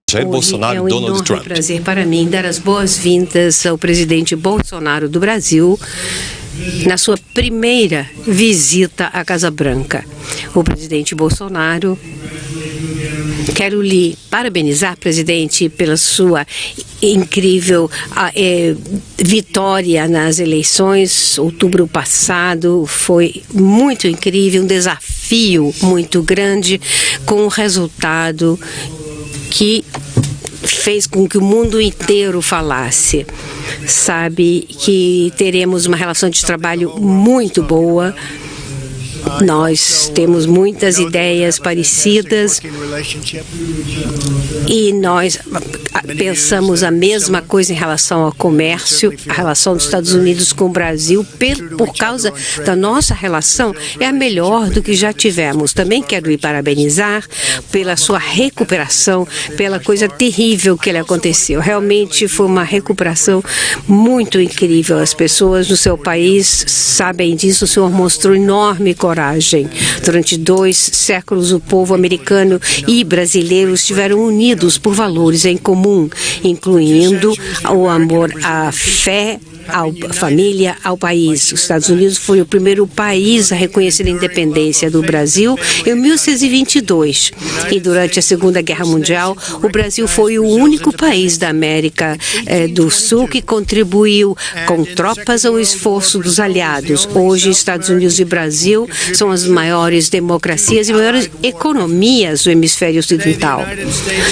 Jair Bolsonaro e Donald Trump. É um enorme prazer para mim dar as boas-vindas ao presidente Bolsonaro do Brasil na sua primeira visita à Casa Branca. O presidente Bolsonaro, quero lhe parabenizar, presidente, pela sua incrível vitória nas eleições. Outubro passado foi muito incrível, um desafio muito grande, com um resultado que fez com que o mundo inteiro falasse. Sabe que teremos uma relação de trabalho muito boa. Nós temos muitas ideias parecidas e nós pensamos a mesma coisa em relação ao comércio. A relação dos Estados Unidos com o Brasil, por causa da nossa relação, é a melhor do que já tivemos. Também quero lhe parabenizar pela sua recuperação, pela coisa terrível que lhe aconteceu. Realmente foi uma recuperação muito incrível. As pessoas no seu país sabem disso. O senhor mostrou enorme coragem. Durante 2 séculos, o povo americano e brasileiro estiveram unidos por valores em comum, incluindo o amor à fé, à família, ao país. Os Estados Unidos foi o primeiro país a reconhecer a independência do Brasil em 1622. E durante a Segunda Guerra Mundial, o Brasil foi o único país da América do Sul que contribuiu com tropas ao esforço dos aliados. Hoje, Estados Unidos e Brasil são as maiores democracias e maiores economias do hemisfério ocidental.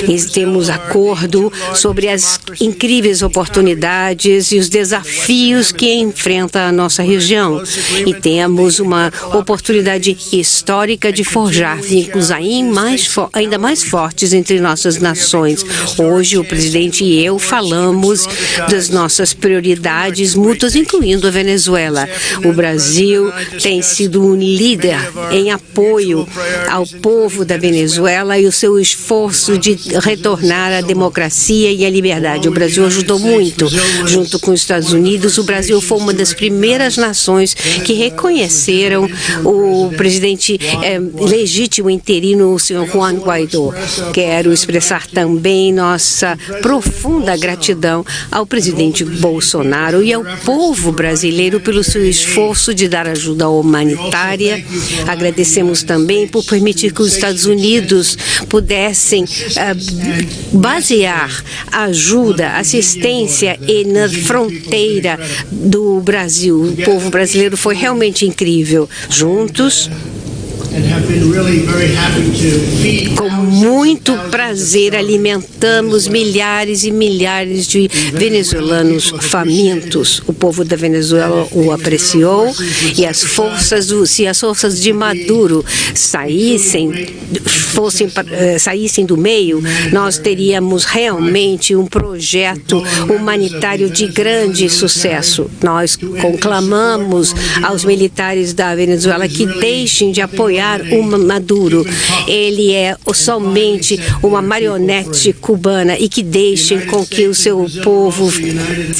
E temos acordo sobre as incríveis oportunidades e os desafios que enfrenta a nossa região. E temos uma oportunidade histórica de forjar vínculos ainda mais fortes entre nossas nações. Hoje, o presidente e eu falamos das nossas prioridades mútuas, incluindo a Venezuela. O Brasil tem sido um líder em apoio ao povo da Venezuela e o seu esforço de retornar à democracia e à liberdade. O Brasil ajudou muito, junto com os Estados Unidos. O Brasil foi uma das primeiras nações que reconheceram o presidente legítimo interino, o senhor Juan Guaidó. Quero expressar também nossa profunda gratidão ao presidente Bolsonaro e ao povo brasileiro pelo seu esforço de dar ajuda humanitária. Agradecemos também por permitir que os Estados Unidos pudessem basear ajuda, assistência na fronteira do Brasil. O povo brasileiro foi realmente incrível. Juntos, com muito prazer, alimentamos milhares e milhares de venezuelanos famintos. O povo da Venezuela o apreciou e se as forças de Maduro saíssem do meio, nós teríamos realmente um projeto humanitário de grande sucesso. Nós conclamamos aos militares da Venezuela que deixem de apoiar o Maduro. Ele é somente uma marionete cubana e que deixem com que o seu povo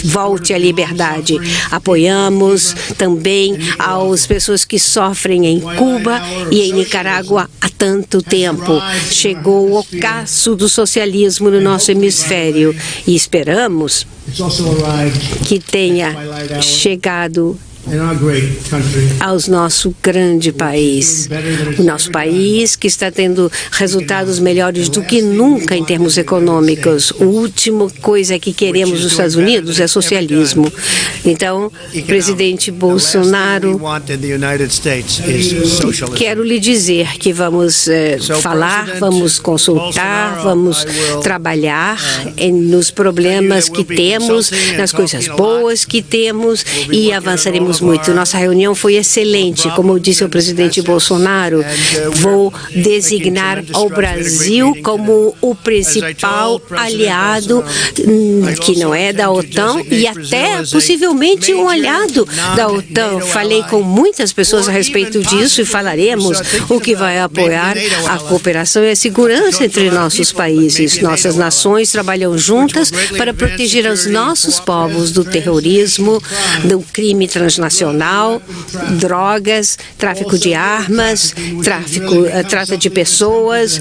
volte à liberdade. Apoiamos também as pessoas que sofrem em Cuba e em Nicarágua há tanto tempo. Chegou o ocaso do socialismo no nosso hemisfério e esperamos que tenha chegado ao nosso grande país. O nosso país que está tendo resultados melhores do que nunca em termos econômicos. A última coisa que queremos nos Estados Unidos é socialismo. Então, presidente Bolsonaro, quero lhe dizer que vamos falar, vamos consultar, vamos trabalhar nos problemas que temos, nas coisas boas que temos e avançaremos muito. Nossa reunião foi excelente. Como eu disse ao presidente Bolsonaro, vou designar o Brasil como o principal aliado que não é da OTAN e até possivelmente um aliado da OTAN. Falei com muitas pessoas a respeito disso e falaremos o que vai apoiar a cooperação e a segurança entre nossos países. Nossas nações trabalham juntas para proteger os nossos povos do terrorismo, do crime transnacional transnacional, drogas, tráfico de armas, trata de pessoas,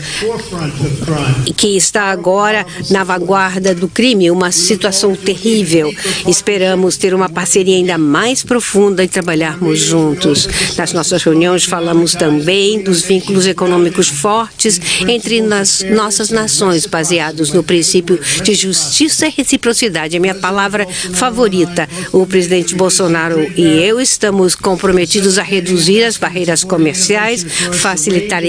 que está agora na vanguarda do crime, uma situação terrível. Esperamos ter uma parceria ainda mais profunda e trabalharmos juntos. Nas nossas reuniões falamos também dos vínculos econômicos fortes entre nossas nações, baseados no princípio de justiça e reciprocidade. É minha palavra favorita. O presidente Bolsonaro e eu estamos comprometidos a reduzir as barreiras comerciais, facilitar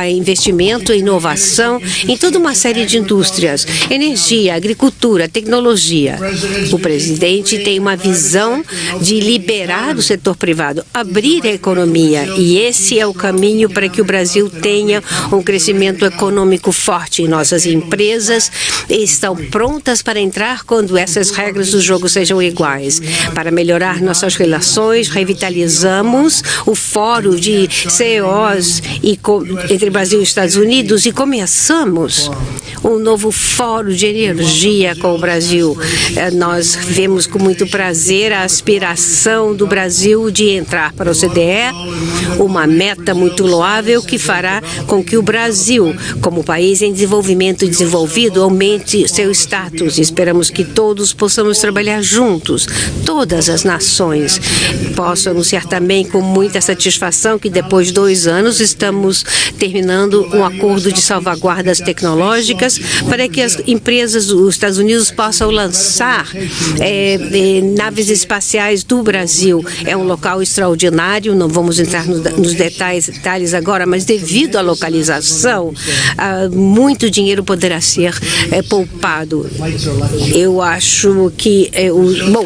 investimento e inovação em toda uma série de indústrias, energia, agricultura, tecnologia. O presidente tem uma visão de liberar o setor privado, abrir a economia, e esse é o caminho para que o Brasil tenha um crescimento econômico forte. Nossas empresas estão prontas para entrar quando essas regras do jogo sejam iguais. Para melhorar nossas relações, revitalizamos o Fórum de CEOs entre Brasil e Estados Unidos e começamos um novo Fórum de Energia com o Brasil. Nós vemos com muito prazer a aspiração do Brasil de entrar para o OCDE, uma meta muito loável que fará com que o Brasil, como país em desenvolvimento e desenvolvido, aumente seu status. Esperamos que todos possamos trabalhar juntos, todas as nações. Posso anunciar também com muita satisfação que depois de 2 anos estamos terminando um acordo de salvaguardas tecnológicas para que as empresas dos Estados Unidos possam lançar naves espaciais do Brasil. É um local extraordinário, não vamos entrar nos detalhes agora, mas devido à localização, muito dinheiro poderá ser poupado. Eu acho que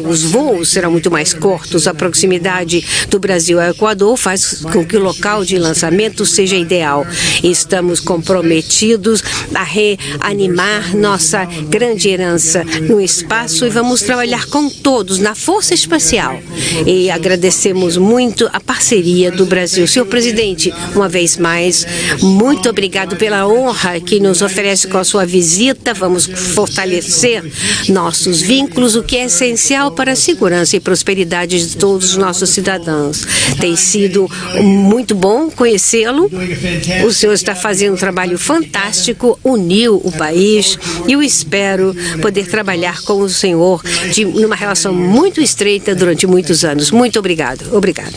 os voos serão muito mais curtos. A proximidade do Brasil ao Equador faz com que o local de lançamento seja ideal. Estamos comprometidos a reanimar nossa grande herança no espaço e vamos trabalhar com todos na Força Espacial. E agradecemos muito a parceria do Brasil. Senhor presidente, uma vez mais, muito obrigado pela honra que nos oferece com a sua visita. Vamos fortalecer nossos vínculos, o que é essencial para a segurança e prosperidade de todos os nossos cidadãos. Tem sido muito bom conhecê-lo. O senhor está fazendo um trabalho fantástico, uniu o país e eu espero poder trabalhar com o senhor numa relação muito estreita durante muitos anos. Muito obrigado. Obrigado.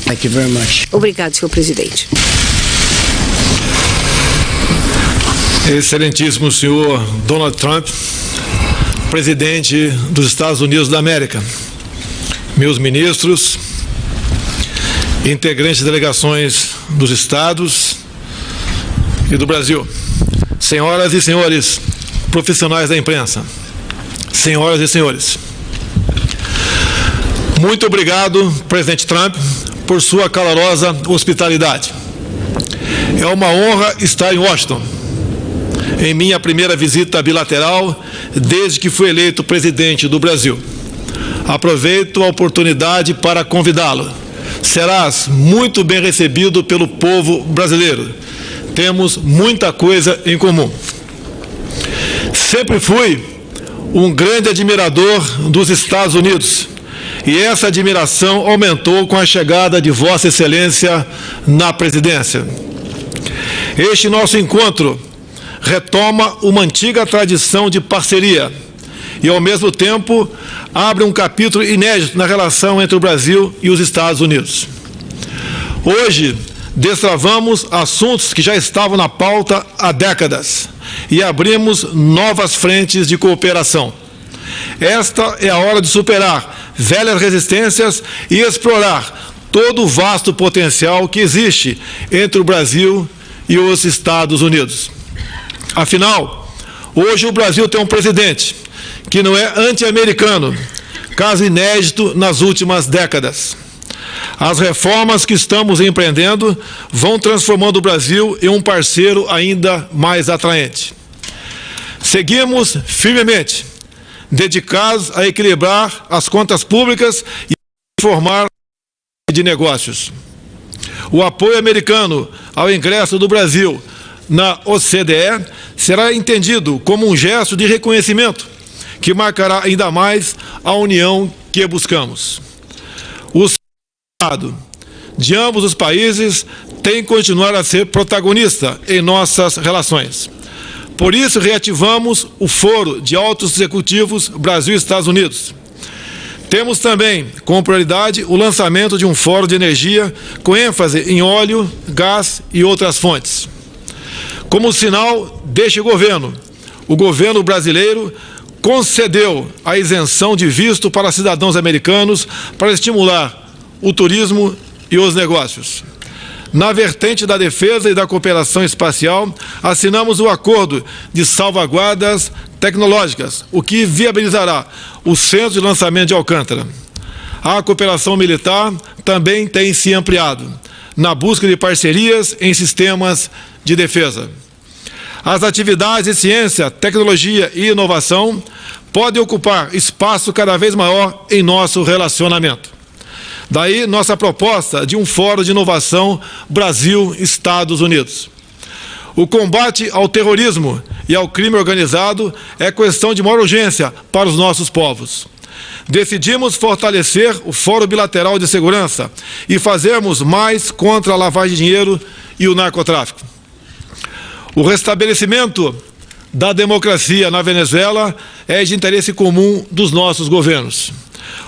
Thank you very much. Obrigado, senhor presidente. Excelentíssimo senhor Donald Trump, presidente dos Estados Unidos da América, meus ministros, integrantes de delegações dos estados e do Brasil, senhoras e senhores profissionais da imprensa, senhoras e senhores, muito obrigado, presidente Trump, por sua calorosa hospitalidade. É uma honra estar em Washington, em minha primeira visita bilateral desde que fui eleito presidente do Brasil. Aproveito a oportunidade para convidá-lo. Serás muito bem recebido pelo povo brasileiro. Temos muita coisa em comum. Sempre fui um grande admirador dos Estados Unidos e essa admiração aumentou com a chegada de Vossa Excelência na presidência. Este nosso encontro retoma uma antiga tradição de parceria e, ao mesmo tempo, abre um capítulo inédito na relação entre o Brasil e os Estados Unidos. Hoje, destravamos assuntos que já estavam na pauta há décadas e abrimos novas frentes de cooperação. Esta é a hora de superar velhas resistências e explorar todo o vasto potencial que existe entre o Brasil e os Estados Unidos. Afinal, hoje o Brasil tem um presidente que não é anti-americano, caso inédito nas últimas décadas. As reformas que estamos empreendendo vão transformando o Brasil em um parceiro ainda mais atraente. Seguimos firmemente dedicados a equilibrar as contas públicas e formar de negócios. O apoio americano ao ingresso do Brasil na OCDE será entendido como um gesto de reconhecimento que marcará ainda mais a união que buscamos. de ambos os países tem que continuar a ser protagonista em nossas relações. Por isso, reativamos o Foro de Altos Executivos Brasil e Estados Unidos. Temos também, como prioridade, o lançamento de um fórum de energia com ênfase em óleo, gás e outras fontes. Como sinal deste governo, o governo brasileiro concedeu a isenção de visto para cidadãos americanos para estimular o turismo e os negócios. Na vertente da defesa e da cooperação espacial, assinamos o acordo de salvaguardas tecnológicas, o que viabilizará o Centro de Lançamento de Alcântara. A cooperação militar também tem se ampliado, na busca de parcerias em sistemas de defesa. As atividades de ciência, tecnologia e inovação podem ocupar espaço cada vez maior em nosso relacionamento. Daí nossa proposta de um Fórum de Inovação Brasil-Estados Unidos. O combate ao terrorismo e ao crime organizado é questão de maior urgência para os nossos povos. Decidimos fortalecer o Fórum Bilateral de Segurança e fazermos mais contra a lavagem de dinheiro e o narcotráfico. O restabelecimento da democracia na Venezuela é de interesse comum dos nossos governos.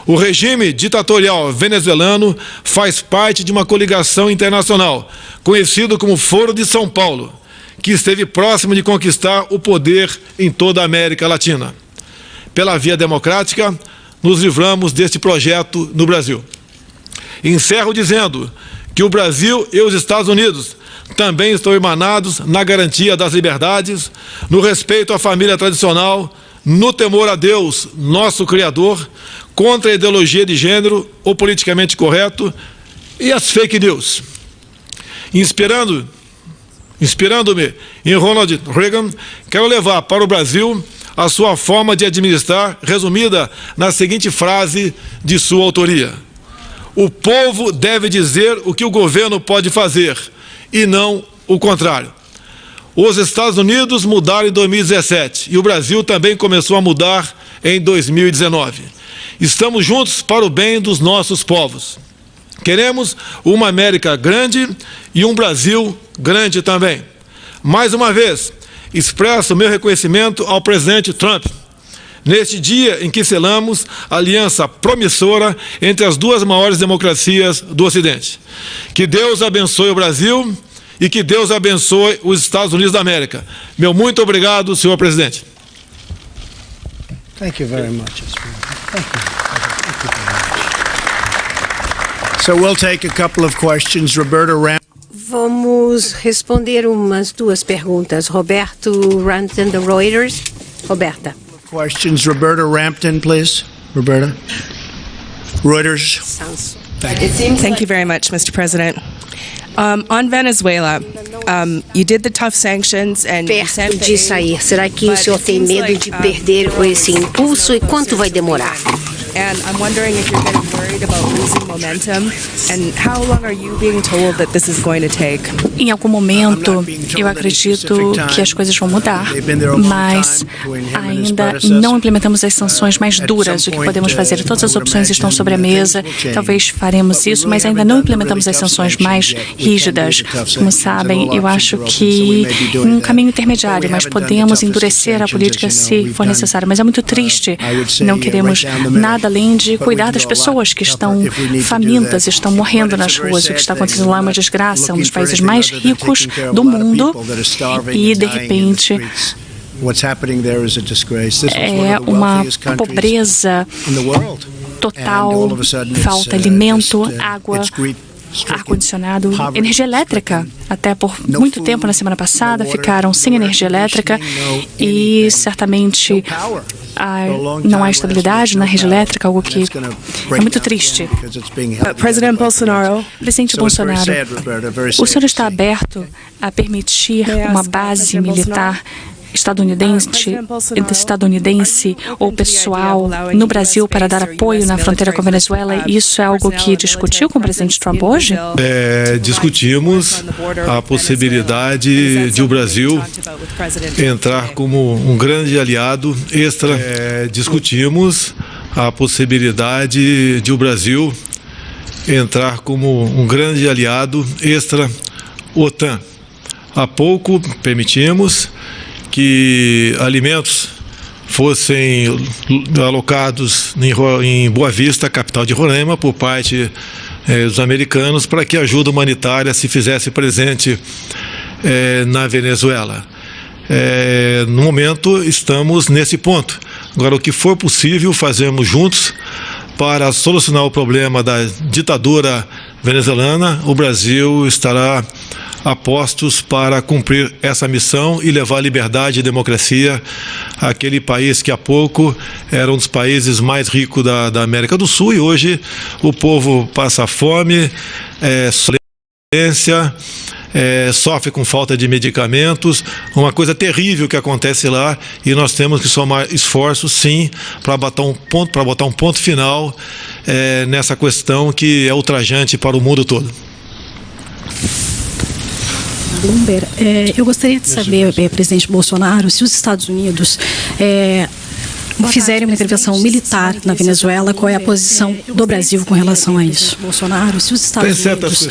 O regime ditatorial venezuelano faz parte de uma coligação internacional, conhecido como Foro de São Paulo, que esteve próximo de conquistar o poder em toda a América Latina. Pela via democrática, nos livramos deste projeto no Brasil. Encerro dizendo que o Brasil e os Estados Unidos também estão irmanados na garantia das liberdades, no respeito à família tradicional, no temor a Deus, nosso Criador, contra a ideologia de gênero, o politicamente correto e as fake news. Inspirando-me em Ronald Reagan, quero levar para o Brasil a sua forma de administrar, resumida na seguinte frase de sua autoria: o povo deve dizer o que o governo pode fazer, e não o contrário. Os Estados Unidos mudaram em 2017 e o Brasil também começou a mudar em 2019. Estamos juntos para o bem dos nossos povos. Queremos uma América grande e um Brasil grande também. Mais uma vez, expresso meu reconhecimento ao presidente Trump, neste dia em que selamos a aliança promissora entre as duas maiores democracias do Ocidente. Que Deus abençoe o Brasil e que Deus abençoe os Estados Unidos da América. Meu muito obrigado, senhor presidente. Thank you very much. Thank you. So we'll take a couple of questions. Roberta Rampton. Vamos responder umas duas perguntas. Roberto Rampton, da Reuters. Roberta. Questions. Roberta Rampton, please. Roberta. Reuters. Thank you very much, Mr. President. On Venezuela, you did the tough sanctions and you Perto sent de sair, será que o senhor tem medo de perder esse impulso e quanto vai demorar? And I'm wondering if you're getting worried about losing momentum, and how long are you being told that this is going to take? Em algum momento, eu acredito que as coisas vão mudar, mas ainda não implementamos as sanções mais duras. O que podemos fazer? Todas as opções estão sobre a mesa, talvez faremos isso, mas ainda não implementamos as sanções mais rígidas. Como sabem, eu acho que um caminho intermediário, mas podemos endurecer a política se for necessário. Mas é muito triste, não queremos nada além de cuidar das pessoas que estão famintas, estão morrendo nas ruas. O que está acontecendo lá é uma desgraça, um dos países mais ricos do mundo, e de repente é uma pobreza total, falta alimento, água, ar-condicionado, energia elétrica. Até por muito tempo na semana passada ficaram sem energia elétrica e certamente não há estabilidade na rede elétrica, algo que é muito triste. Presidente Bolsonaro, O senhor está aberto a permitir uma base militar estadunidense ou pessoal no Brasil para dar apoio na fronteira com a Venezuela? Isso é algo que discutiu com o presidente Trump hoje? Discutimos a possibilidade de o Brasil entrar como um grande aliado discutimos a possibilidade de o Brasil entrar como um grande aliado extra-OTAN. Há pouco permitimos que alimentos fossem alocados em Boa Vista, capital de Roraima, por parte dos americanos, para que a ajuda humanitária se fizesse presente na Venezuela. No momento, estamos nesse ponto. Agora, o que for possível, fazemos juntos para solucionar o problema da ditadura venezuelana. O Brasil estará a postos para cumprir essa missão e levar liberdade e democracia àquele país que há pouco era um dos países mais ricos da América do Sul, e hoje o povo passa fome, violência, sofre com falta de medicamentos, uma coisa terrível que acontece lá, e nós temos que somar esforços, sim, para botar um ponto final nessa questão que é ultrajante para o mundo todo. Bloomberg, eu gostaria de saber, presidente Bolsonaro, se os Estados Unidos fizerem uma intervenção militar na Venezuela, qual é a posição do Brasil com relação a isso? Bolsonaro, se os Estados Unidos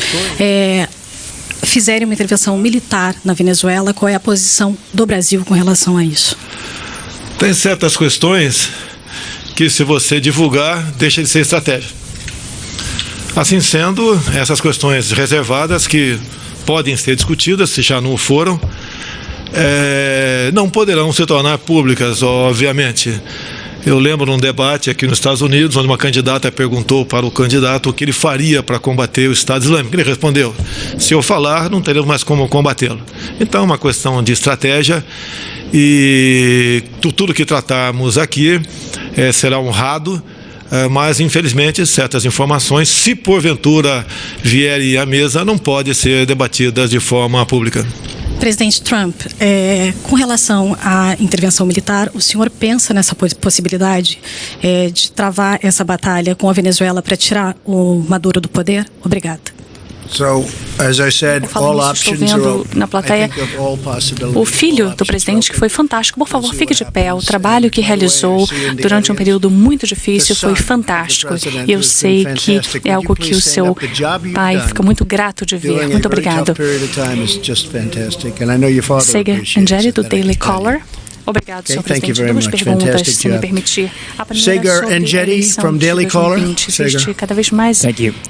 fizerem uma intervenção militar na Venezuela, qual é a posição do Brasil com relação a isso? Tem certas questões que, se você divulgar, deixa de ser estratégia. Assim sendo, essas questões reservadas que podem ser discutidas, se já não foram, não poderão se tornar públicas, obviamente. Eu lembro num debate aqui nos Estados Unidos, onde uma candidata perguntou para o candidato o que ele faria para combater o Estado Islâmico. Ele respondeu: se eu falar, não teremos mais como combatê-lo. Então, é uma questão de estratégia, e tudo que tratarmos aqui será honrado. Mas, infelizmente, certas informações, se porventura vierem à mesa, não podem ser debatidas de forma pública. Presidente Trump, com relação à intervenção militar, o senhor pensa nessa possibilidade de travar essa batalha com a Venezuela para tirar o Maduro do poder? Obrigada. Estou vendo na plateia o filho do presidente, que foi fantástico. Por favor, fique de pé. O trabalho que realizou durante um período muito difícil foi fantástico. E eu sei que é algo que o seu pai fica muito grato de ver. Muito obrigado. Sega Angeli, do Daily Caller. Obrigado, senhor presidente. Duas perguntas, se me permitir. A primeira sobre a eleição de 2020. Existe cada vez mais.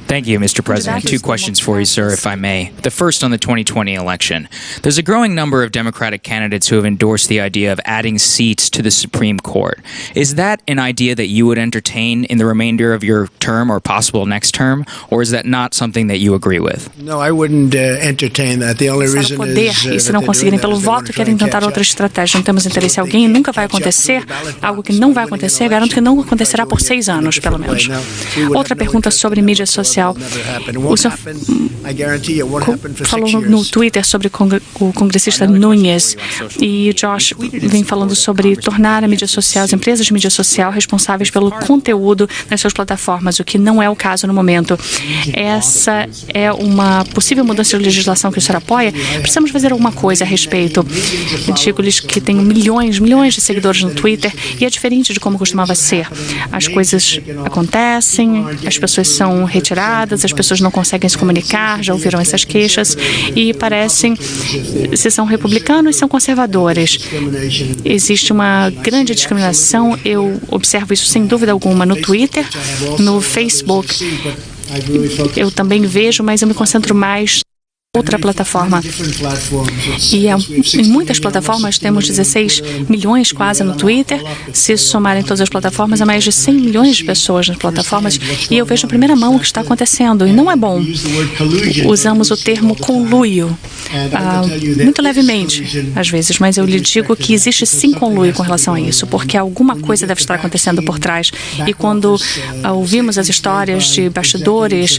Thank you, Mr. President. Two questions for you, sir, if I may. The first on the 2020 election. There's a growing number of Democratic candidates who have endorsed the idea of adding seats to the Supreme Court. Is that an idea that you would entertain in the remainder of your term or possible next term, or is that not something that you agree with? No, I wouldn't entertain that. The only reason is e se não conseguirem pelo voto, querem tentar outra estratégia. Não temos interesse alguém, nunca vai acontecer. Algo que não vai acontecer, garanto que não acontecerá por 6 anos, pelo menos. Outra pergunta sobre mídia social. O senhor falou no Twitter sobre o congressista Nunes, e Josh vem falando sobre tornar a mídia social, as empresas de mídia social, responsáveis pelo conteúdo nas suas plataformas, o que não é o caso no momento. Essa é uma possível mudança de legislação que o senhor apoia? Precisamos fazer alguma coisa a respeito. Eu digo-lhes que tenho milhões de seguidores no Twitter, e é diferente de como costumava ser. As coisas acontecem, as pessoas são retiradas, as pessoas não conseguem se comunicar, já ouviram essas queixas, e parecem, se são republicanos, são conservadores. Existe uma grande discriminação, eu observo isso sem dúvida alguma no Twitter, no Facebook. Eu também vejo, mas eu me concentro mais outra plataforma. E em muitas plataformas temos 16 milhões quase no Twitter. Se somarem todas as plataformas, há mais de 100 milhões de pessoas nas plataformas. E eu vejo em primeira mão o que está acontecendo. E não é bom. Usamos o termo conluio muito levemente, às vezes, mas eu lhe digo que existe sim conluio com relação a isso, porque alguma coisa deve estar acontecendo por trás. E quando ouvimos as histórias de bastidores,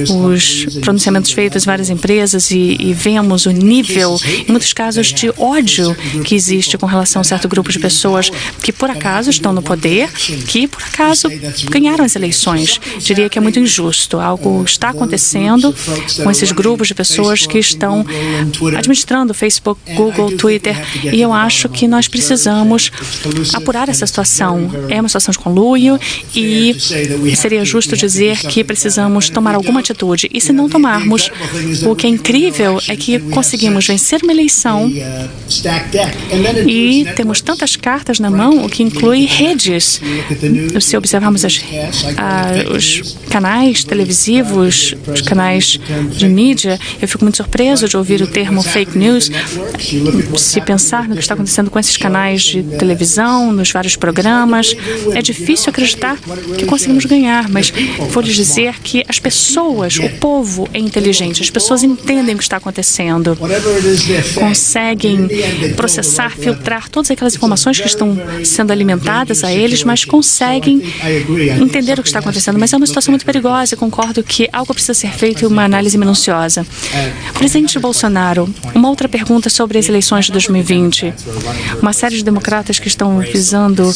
os pronunciamentos feitos em várias empresas, coisas e vemos o nível, em muitos casos, de ódio que existe com relação a um certo grupo de pessoas que, por acaso, estão no poder, que, por acaso, ganharam as eleições. Diria que é muito injusto. Algo está acontecendo com esses grupos de pessoas que estão administrando Facebook, Google, Twitter, e eu acho que nós precisamos apurar essa situação. É uma situação de conluio e seria justo dizer que precisamos tomar alguma atitude. E se não tomarmos, o que é incrível é que conseguimos vencer uma eleição e temos tantas cartas na mão, o que inclui redes. Se observarmos os canais televisivos, os canais de mídia, eu fico muito surpreso de ouvir o termo fake news. Se pensar no que está acontecendo com esses canais de televisão, nos vários programas, é difícil acreditar que conseguimos ganhar, mas vou lhes dizer que as pessoas, o povo é inteligente, as pessoas entendem o que está acontecendo, conseguem processar, filtrar todas aquelas informações que estão sendo alimentadas a eles, mas conseguem entender o que está acontecendo. Mas é uma situação muito perigosa e concordo que algo precisa ser feito e uma análise minuciosa. Presidente Bolsonaro, uma outra pergunta sobre as eleições de 2020. Uma série de democratas que estão visando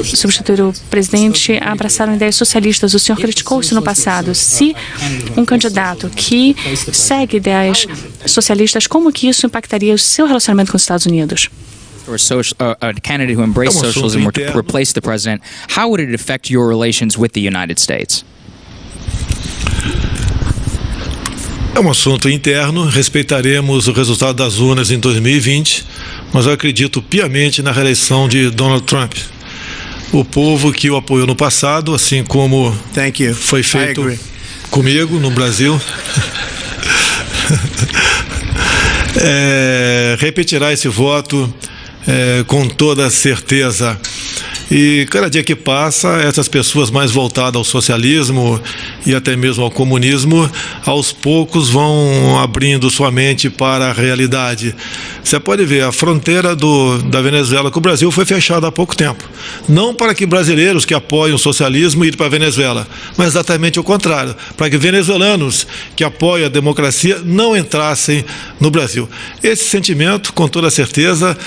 substituir o presidente abraçaram ideias socialistas. O senhor criticou isso no passado. Se um candidato que segue ideias socialistas, como que isso impactaria o seu relacionamento com os Estados Unidos? Or a candidate who embraced socialism were to replace the president, how would it affect your relations with the United States? É um assunto interno, respeitaremos o resultado das urnas em 2020, mas eu acredito piamente na reeleição de Donald Trump. O povo que o apoiou no passado, assim como foi feito comigo no Brasil, repetirá esse voto com toda certeza. E cada dia que passa, essas pessoas mais voltadas ao socialismo e até mesmo ao comunismo, aos poucos vão abrindo sua mente para a realidade. Você pode ver, a fronteira da Venezuela com o Brasil foi fechada há pouco tempo. Não para que brasileiros que apoiam o socialismo irem para a Venezuela, mas exatamente o contrário, para que venezuelanos que apoiam a democracia não entrassem no Brasil. Esse sentimento, com toda certeza,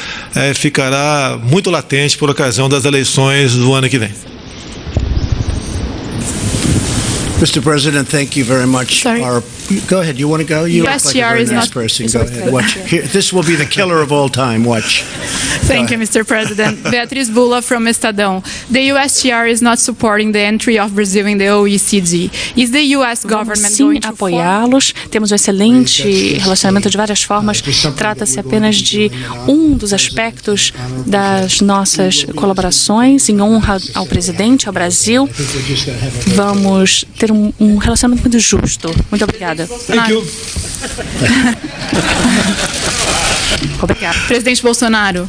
ficará muito latente por ocasião das eleições do ano que vem. Mr. President, thank you very much. Go ahead. You want to go? You look like a very nice person. Go ahead. Watch. Here, this will be the killer of all time. Watch. Thank you, Mr. President. Beatriz Bula from Estadão. The USTR is not supporting the entry of Brazil in the OECD. Is the US government going to apoiá-los? Temos um excelente relacionamento de várias formas. Trata-se apenas de um dos aspectos das nossas colaborações em honra ao presidente, ao Brasil. Vamos ter um relacionamento muito justo. Muito obrigada. Thank you. Obrigada. Presidente Bolsonaro,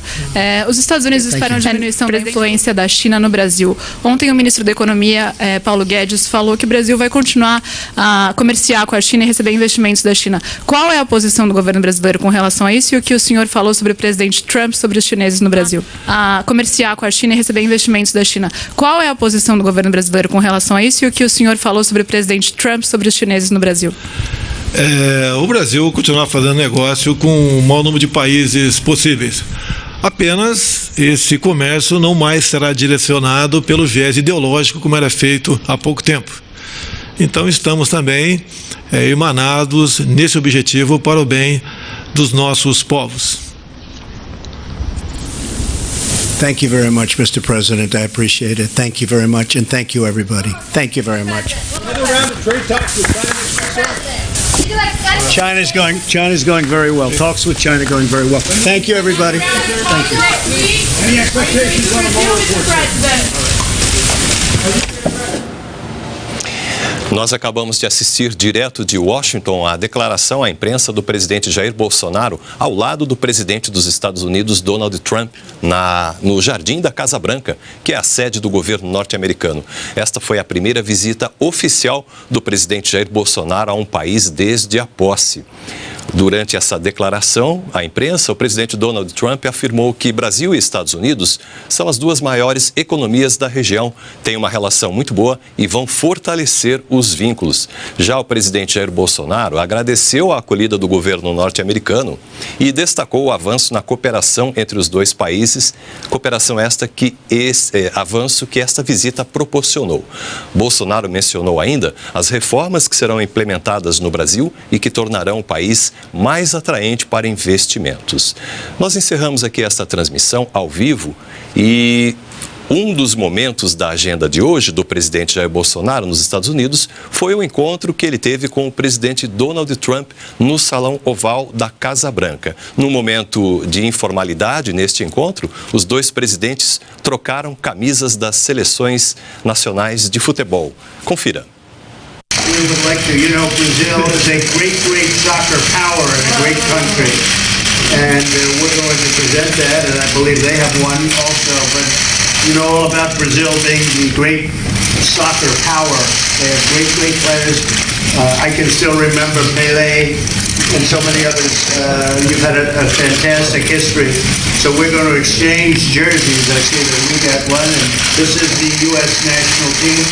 os Estados Unidos esperam diminuição da influência da China no Brasil. Ontem o ministro da Economia, Paulo Guedes, falou que o Brasil vai continuar a comerciar com a China e receber investimentos da China. Qual é a posição do governo brasileiro com relação a isso e o que o senhor falou sobre o presidente Trump sobre os chineses no Brasil? A comerciar com a China e receber investimentos da China. Qual é a posição do governo brasileiro com relação a isso e o que o senhor falou sobre o presidente Trump sobre os chineses no Brasil? O Brasil continuar fazendo negócio com o maior número de países possíveis. Apenas esse comércio não mais será direcionado pelo viés ideológico como era feito há pouco tempo. Então estamos também emanados nesse objetivo para o bem dos nossos povos. Thank you very much, Mr. President. I appreciate it. Thank you very much, and thank you, everybody. Thank you very much. China's going very well. Talks with China going very well. Thank you, everybody. Thank you. Any expectations on the Mueller report? Nós acabamos de assistir direto de Washington a declaração à imprensa do presidente Jair Bolsonaro ao lado do presidente dos Estados Unidos, Donald Trump, no Jardim da Casa Branca, que é a sede do governo norte-americano. Esta foi a primeira visita oficial do presidente Jair Bolsonaro a um país desde a posse. Durante essa declaração à imprensa, o presidente Donald Trump afirmou que Brasil e Estados Unidos são as duas maiores economias da região, têm uma relação muito boa e vão fortalecer os vínculos. Já o presidente Jair Bolsonaro agradeceu a acolhida do governo norte-americano e destacou o avanço na cooperação entre os dois países, cooperação avanço que esta visita proporcionou. Bolsonaro mencionou ainda as reformas que serão implementadas no Brasil e que tornarão o país mais atraente para investimentos. Nós encerramos aqui esta transmissão ao vivo e um dos momentos da agenda de hoje do presidente Jair Bolsonaro nos Estados Unidos foi o encontro que ele teve com o presidente Donald Trump no Salão Oval da Casa Branca. Num momento de informalidade neste encontro, os dois presidentes trocaram camisas das seleções nacionais de futebol. Confira. We would like to, Brazil is a great soccer power and a great country. And we're going to present that, and I believe they have one also. But you know all about Brazil being the great soccer power. They have great players. I can still remember Pelé and so many others. You've had a fantastic history. So we're going to exchange jerseys. I see that we got one, and this is the U.S. national team.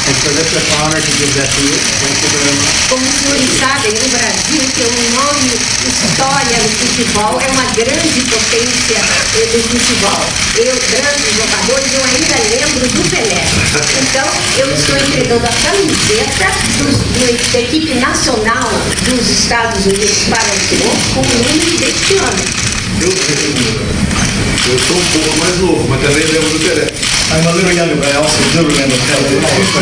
And so that's an honor to give that to you. Thank you very much. Como os senhores sabem, o Brasil tem um nome, história no futebol, é uma grande potência no futebol. Grandes jogadores, eu ainda lembro do Pelé. Então, eu estou entregando a camiseta da equipe nacional dos Estados Unidos para o senhor com o número deste ano. Eu sou um pouco mais novo, mas também lembro do Pelé. I'm a little younger, but I also do remember Pelé.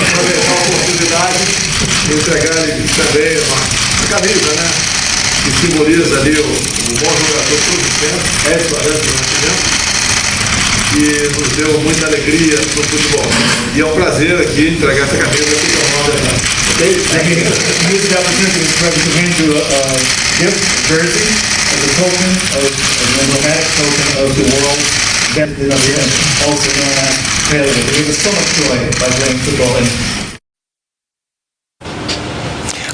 Aproveitar a oportunidade de entregar-lhe também uma camisa, né? Que simboliza ali o bom jogador todo o tempo, Edson Arantes do Nascimento, que nos deu muita alegria no futebol. E é um prazer aqui entregar essa camisa aqui para nós. Use the opportunity to hand you a gift jersey as a token of an emblematic token of the world. Also known as Pelé. It gave us so much joy by playing football.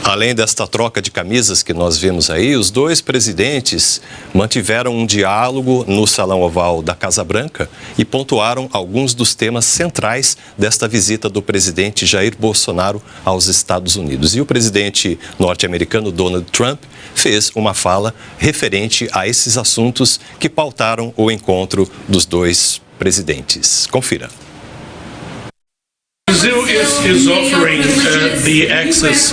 Além desta troca de camisas que nós vimos aí, os dois presidentes mantiveram um diálogo no Salão Oval da Casa Branca e pontuaram alguns dos temas centrais desta visita do presidente Jair Bolsonaro aos Estados Unidos. E o presidente norte-americano Donald Trump fez uma fala referente a esses assuntos que pautaram o encontro dos dois presidentes. Confira. Brazil is offering the access.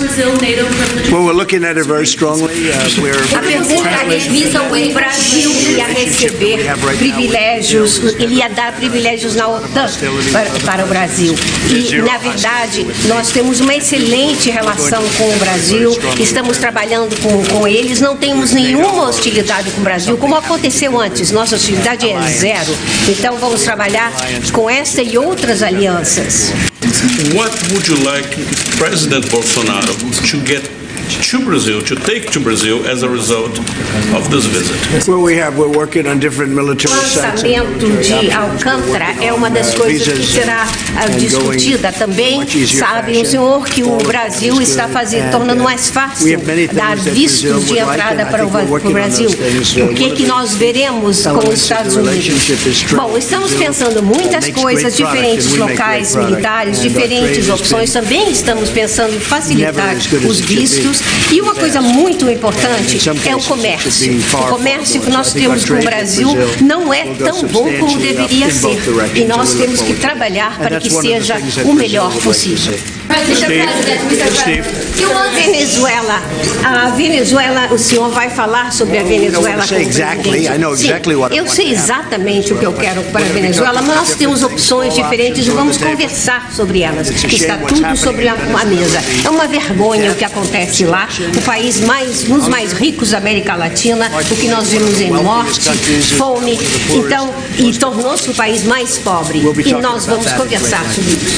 Well, we're looking at it very strongly. A pergunta visa o Brasil ia receber privilégios, ele ia dar privilégios na OTAN para o Brasil. E, na verdade, nós temos uma excelente relação com o Brasil, estamos trabalhando com eles, não temos nenhuma hostilidade com o Brasil, como aconteceu antes, nossa hostilidade é zero. Então, vamos trabalhar com esta e outras alianças. What would you like President Bolsonaro to get to Brazil, to take to Brazil as a result of this visit? Well, we're working on different military sites. O lançamento de Alcântara é uma das coisas que será discutida também. Sabe o senhor que o Brasil está tornando mais fácil dar vistos de entrada para o Brasil. O que nós veremos com os Estados Unidos? Bom, estamos pensando muitas coisas, diferentes locais militares, diferentes opções. Também estamos pensando em facilitar os vistos. E uma coisa muito importante é o comércio. O comércio que nós temos com o Brasil não é tão bom como deveria ser. E nós temos que trabalhar para que seja o melhor possível. A Venezuela, o senhor vai falar sobre a Venezuela? Sim, eu sei exatamente o que eu quero para a Venezuela, mas nós temos opções diferentes e vamos conversar sobre elas. Está tudo sobre a mesa. É uma vergonha o que acontece lá, o país um dos mais ricos da América Latina, o que nós vimos em morte, fome, então, e tornou-se o país mais pobre. E nós vamos conversar sobre isso.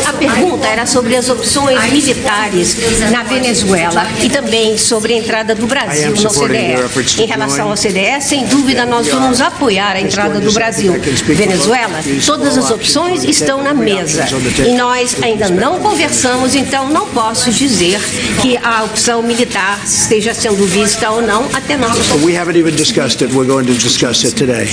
A pergunta era sobre as opções militares na Venezuela e também sobre a entrada do Brasil no OCDE. Em relação ao OCDE, sem dúvida, nós vamos apoiar a entrada do Brasil. Venezuela, todas as opções estão na na mesa. E nós ainda não conversamos, então não posso dizer que a opção militar esteja sendo vista ou não até nós. We haven't even discussed it. We're going to discuss it today.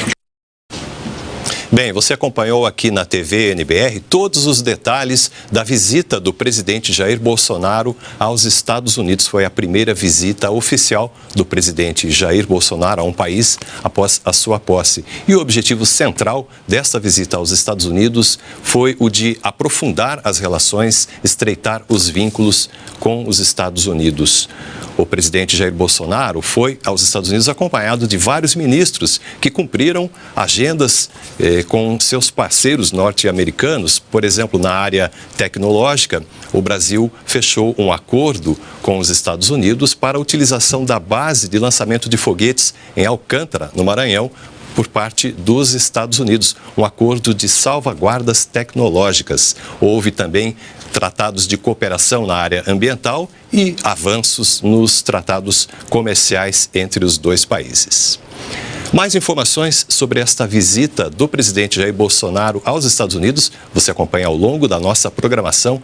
Bem, você acompanhou aqui na TV NBR todos os detalhes da visita do presidente Jair Bolsonaro aos Estados Unidos. Foi a primeira visita oficial do presidente Jair Bolsonaro a um país após a sua posse. E o objetivo central desta visita aos Estados Unidos foi o de aprofundar as relações, estreitar os vínculos com os Estados Unidos. O presidente Jair Bolsonaro foi aos Estados Unidos acompanhado de vários ministros que cumpriram agendas com seus parceiros norte-americanos. Por exemplo, na área tecnológica, o Brasil fechou um acordo com os Estados Unidos para a utilização da base de lançamento de foguetes em Alcântara, no Maranhão, por parte dos Estados Unidos, um acordo de salvaguardas tecnológicas. Houve também tratados de cooperação na área ambiental e avanços nos tratados comerciais entre os dois países. Mais informações sobre esta visita do presidente Jair Bolsonaro aos Estados Unidos você acompanha ao longo da nossa programação.